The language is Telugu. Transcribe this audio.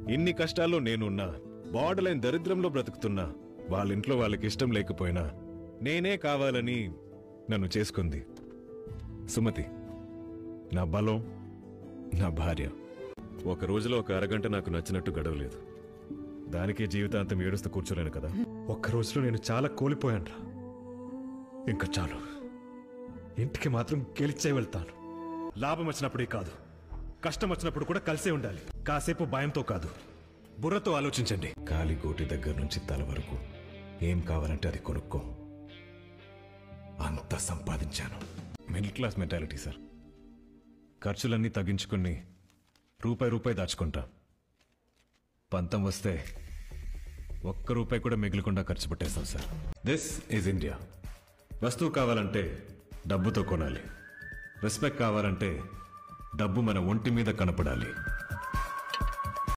ఇన్ని కష్టాల్లో నేనున్నా, బార్డర్ లైన్ దరిద్రంలో బ్రతుకుతున్నా, వాళ్ళ ఇంట్లో వాళ్ళకి ఇష్టం లేకపోయినా నేనే కావాలని నన్ను చేసుకుంది సుమతి. నా బలం, నా భార్య. ఒక రోజులో ఒక అరగంట నాకు నచ్చినట్టు గడవలేదు. దానికే జీవితాంతం ఏడుస్తూ కూర్చోలేను కదా. ఒక్క రోజులో నేను చాలా కోల్పోయాను. ఇంకా చాలు. ఇంటికి మాత్రం గెలిచే వెళ్తాను. లాభం వచ్చినప్పుడే కాదు, కష్టం వచ్చినప్పుడు కూడా కలిసే ఉండాలి. కాసేపు భయంతో కాదు, బుర్రతో ఆలోచించండి. కాలి గోటి దగ్గర నుంచి తల వరకు ఏం కావాలంటే అది కొనుక్కో. అంత సంపాదించాను. Middle class mentality sir. ఖర్చులన్నీ తగ్గించుకుని రూపాయి దాచుకుంటా. పంతం వస్తే ఒక్క రూపాయి కూడా మిగిలకుండా ఖర్చు పెట్టేస్తాం సార్. This is India. వస్తువు కావాలంటే డబ్బుతో కొనాలి. రెస్పెక్ట్ కావాలంటే డబ్బు మన ఒంటి మీద కనపడాలి.